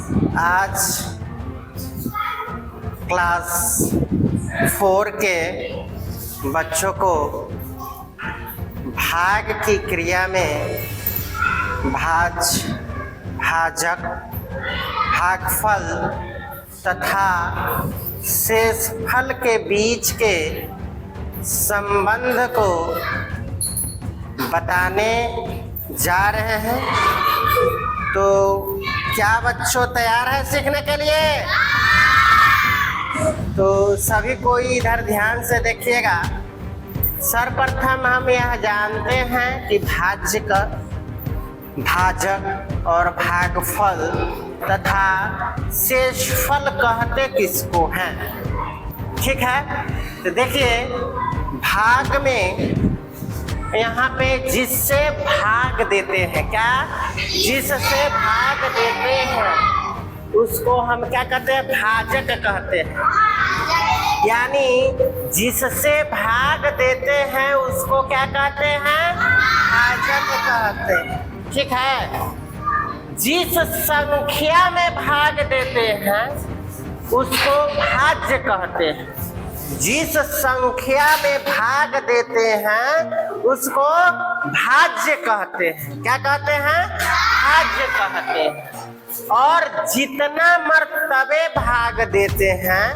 आज क्लास 4 के बच्चों को भाग की क्रिया में भाज, भाजक, भागफल तथा शेषफल के बीच के संबंध को बताने जा रहे हैं। तो क्या बच्चों तैयार है सीखने के लिए? तो सभी कोई इधर ध्यान से देखिएगा। सर्वप्रथम हम यह जानते हैं कि भाज्य, भाजक और भागफल तथा शेषफल कहते किसको हैं? ठीक है, तो देखिए भाग में यहाँ पे जिससे भाग देते हैं, क्या जिससे भाग देते हैं उसको हम क्या कहते हैं? भाजक कहते हैं। यानी जिससे भाग देते हैं उसको क्या कहते हैं? भाजक कहते हैं। ठीक है, जिस संख्या में भाग देते हैं उसको भाज्य कहते हैं। जिस संख्या में भाग देते हैं उसको भाज्य कहते हैं। क्या कहते हैं? भाज्य कहते हैं। और जितना मर्तबे भाग देते हैं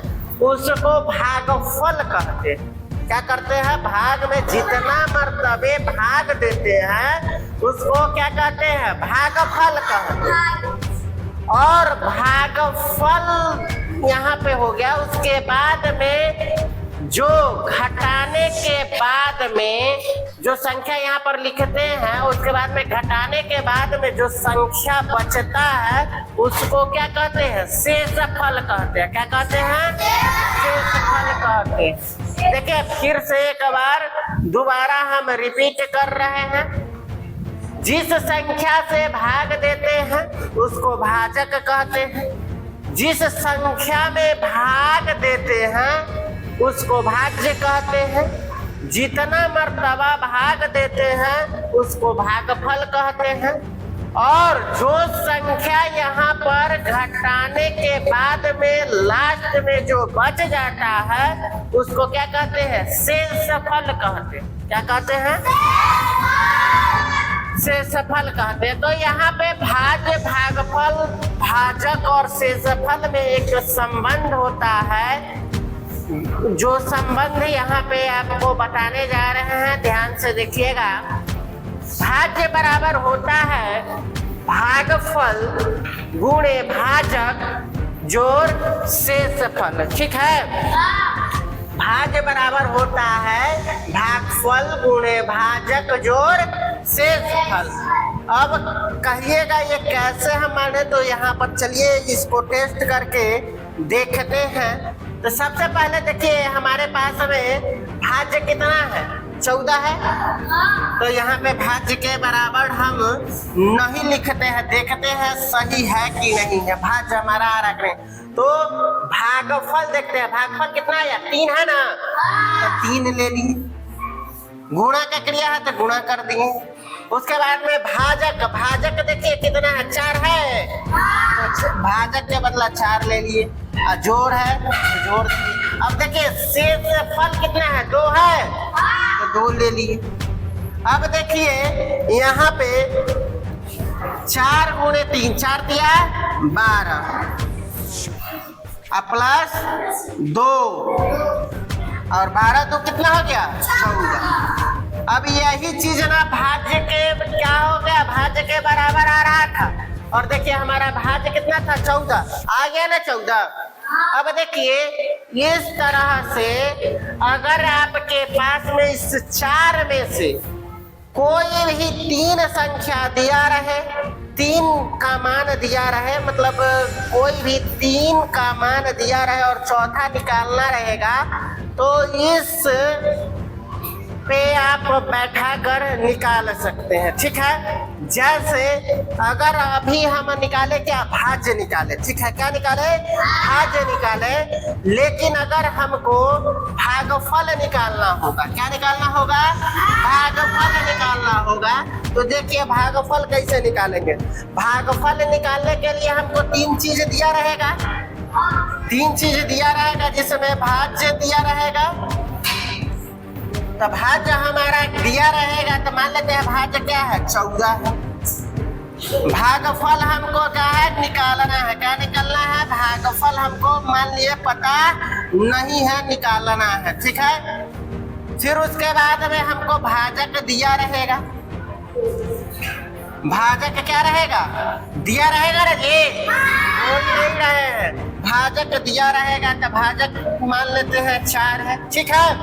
उसको भागफल कहते हैं। क्या करते हैं? भाग में जितना मर्तबे भाग देते हैं उसको क्या कहते हैं? भागफल कहते हैं। और भागफल यहाँ पे हो गया। उसके बाद में जो घटाने के बाद में जो संख्या यहाँ पर लिखते हैं उसके बाद में घटाने के बाद में जो संख्या बचता है उसको क्या कहते हैं? शेषफल कहते हैं। क्या कहते हैं? शेषफल कहते हैं। देखिए फिर से एक बार दोबारा हम रिपीट कर रहे हैं। जिस संख्या से भाग देते हैं उसको भाजक कहते हैं। जिस संख्या में भाग देते हैं उसको भाज्य कहते हैं। जितना मर्तबा भाग देते हैं उसको भागफल कहते हैं। और जो संख्या यहाँ पर घटाने के बाद में लास्ट में जो बच जाता है उसको क्या कहते हैं? शेषफल कहते हैं। क्या कहते हैं? शेषफल कहते हैं। तो यहाँ पे भाज्य, भागफल, भाजक और शेषफल में एक संबंध होता है। जो संबंध यहाँ पे आपको बताने जा रहे हैं, ध्यान से देखिएगा। भाज्य बराबर होता है भागफल गुणे भाजक जोड़ शेषफल। ठीक है, भाज्य बराबर होता है भागफल गुणे भाजक जोड़ शेषफल। अब कहिएगा ये कैसे हम माने? तो यहाँ पर चलिए इसको टेस्ट करके देखते हैं। तो सबसे पहले देखिए हमारे पास में भाज्य कितना है? 14 है। तो यहाँ पे भाज्य के बराबर हम नहीं लिखते हैं, देखते हैं सही है कि नहीं है। भाज्य हमारा आ रहा है तो भागफल देखते हैं। भागफल कितना है? 3 है ना, तो 3 ले लिए। गुणा का क्रिया है तो गुणा कर दिए। उसके बाद में भाजक, भाजक देखिए कितना है? 4 है। तो भाजक के बदला 4 ले लिए। जोड़ है तो जोड़ दिए। अब देखिए शेषफल कितना है? 2 है तो 2 ले लिए। अब देखिए यहाँ पे 4 गुणे 3, 4 दिया 12 अब प्लस 2 और 12 तो कितना हो गया? 14। अब यही चीज ना भाज्य के क्या हो गया? भाज्य के बराबर आ रहा था। और देखिए हमारा भाज्य कितना था? 14 आ गया ना 14। अब देखिए इस तरह से अगर आपके पास में इस 4 में से कोई भी 3 संख्या दिया रहे, 3 का मान दिया रहे, मतलब कोई भी 3 का मान दिया रहे और चौथा निकालना रहेगा, तो इस पे आप बैठा कर निकाल सकते हैं। ठीक है, जैसे अगर अभी हम निकाले क्या, भाज्य निकाले। ठीक है, क्या निकाले, भाज्य निकाले। लेकिन अगर हमको भागफल निकालना होगा, क्या निकालना होगा, भागफल निकालना होगा। तो देखिए भागफल कैसे निकालेंगे। भागफल निकालने के लिए हमको तीन चीज दिया रहेगा, तीन चीज दिया रहेगा, जिसमें भाज्य दिया रहेगा। तो भाज्य हमारा दिया रहेगा, तो मान लेते हैं भाज्य क्या है, 14 है। भागफल हमको क्या है, निकालना है। क्या निकालना है, भागफल हमको मान लिए पता नहीं है, निकालना है। ठीक है, फिर उसके बाद में हमको भाजक दिया रहेगा। भाजक क्या रहेगा, दिया रहेगा ना जी, बोल नहीं रहे हैं। भाजक दिया रहेगा, तो भाजक मान लेते हैं 4 है। ठीक है,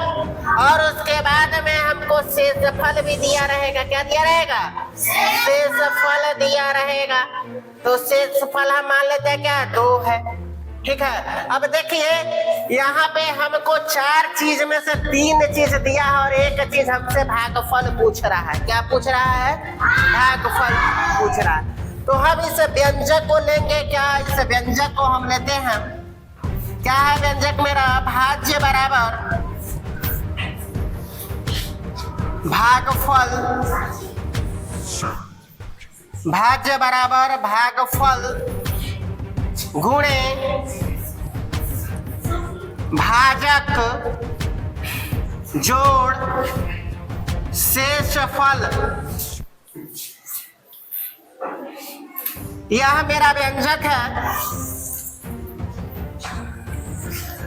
और उसके बाद में हमको शेषफल भी दिया रहेगा। क्या दिया रहेगा, शेषफल दिया रहेगा। तो शेषफल हम मान लेते हैं क्या, 2 है। ठीक है, अब देखिए यहाँ पे हमको 4 चीज में से 3 चीज दिया है और एक चीज हमसे भागफल पूछ रहा है। क्या पूछ रहा है, भागफल पूछ रहा है। तो हम इस व्यंजक को लेंगे, क्या इस व्यंजक को हम लेते हैं, क्या है व्यंजक मेरा, भाज्य बराबर भागफल, भाज्य बराबर भागफल गुणे भाजक जोड़ शेषफल। यह मेरा व्यंजक है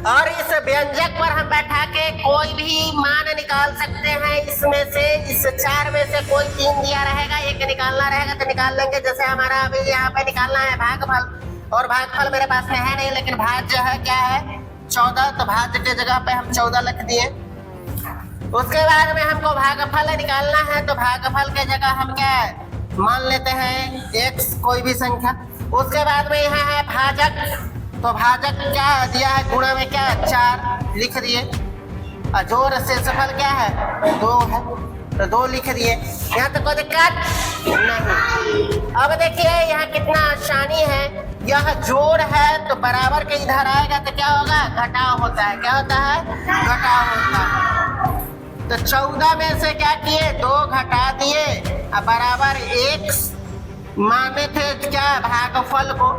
और इस व्यंजक पर हम बैठा के कोई भी मान निकाल सकते हैं। इसमें से इस 4 में से कोई 3 दिया रहेगा, एक निकालना रहेगा तो निकाल लेंगे। जैसे हमारा अभी यहाँ पे निकालना है भागफल, और भागफल मेरे पास में है नहीं, लेकिन भाज्य है क्या है, 14। तो भाज्य के जगह पे हम 14 लिख दिए। उसके बाद में हमको भागफल निकालना है, तो भागफल के जगह हम क्या मान लेते हैं x, कोई भी संख्या। उसके बाद में यहाँ है भाजक, तो भाजक क्या दिया है, गुणा में क्या 4 लिख दिए। और जोड़ शेषफल क्या है, 2 है, तो 2 लिख दिए। यहाँ तक कोई दिक्कत नहीं। अब देखिए यहाँ कितना आसानी है, यह जोड़ है तो बराबर के इधर आएगा तो क्या होगा, घटाव होता है। क्या होता है, घटाव होता है। तो 14 में से क्या किए, 2 घटा दिए और बराबर x माने थे क्या, भागफल को,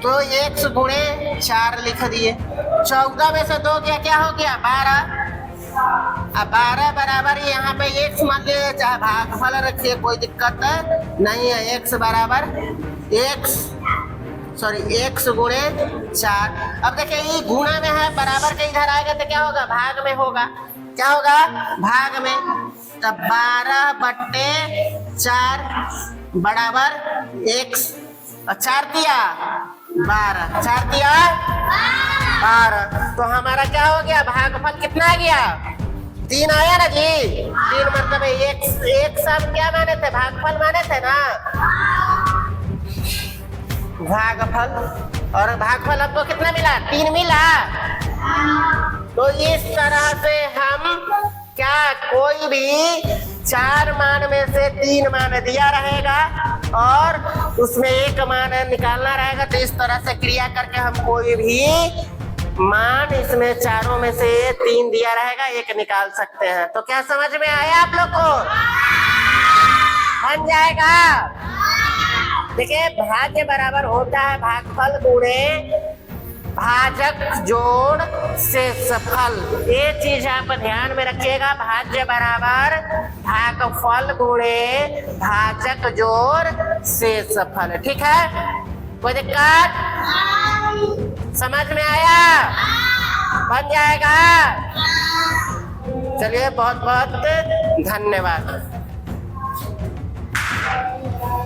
तो x गुणे 4 लिख दिए। 14 में से 2 क्या हो गया, 12। अब 12 बराबर यहाँ पे x मान लीजिए, चाहे भागफल रखिए, कोई दिक्कत नहीं है। x बराबर x गुणे 4। अब देखिए ये गुणा में है, बराबर के इधर आएगा तो क्या होगा, भाग में होगा। क्या होगा, भाग में। तब 12/4 बराबर x, और 4 दिया 12, 4 दिया 12। तो हमारा क्या हो गया, भागफल कितना आ गया, 3 आया ना जी। 3 मतलब एक सब क्या माने थे, भागफल माने थे ना, भागफल। और भागफल आपको कितना मिला, 3 मिला। तो इस तरह से हम क्या, कोई भी 4 मान में से 3 मान दिया रहेगा और उसमें 1 मान निकालना रहेगा। तो इस तरह से क्रिया करके हम कोई भी मान इसमें चारों में से 3 दिया रहेगा, 1 निकाल सकते हैं। तो क्या समझ में आया आप लोग को, बन जाएगा। देखिए भाज्य बराबर होता है भागफल गुणे भाजक जोड़ शेषफल। ये चीज आप ध्यान में रखिएगा, भाज्य बराबर भागफल गुणे भाजक जोड़ शेषफल। ठीक है, कोई दिक्कत, समझ में आया, बन जाएगा। चलिए बहुत बहुत धन्यवाद।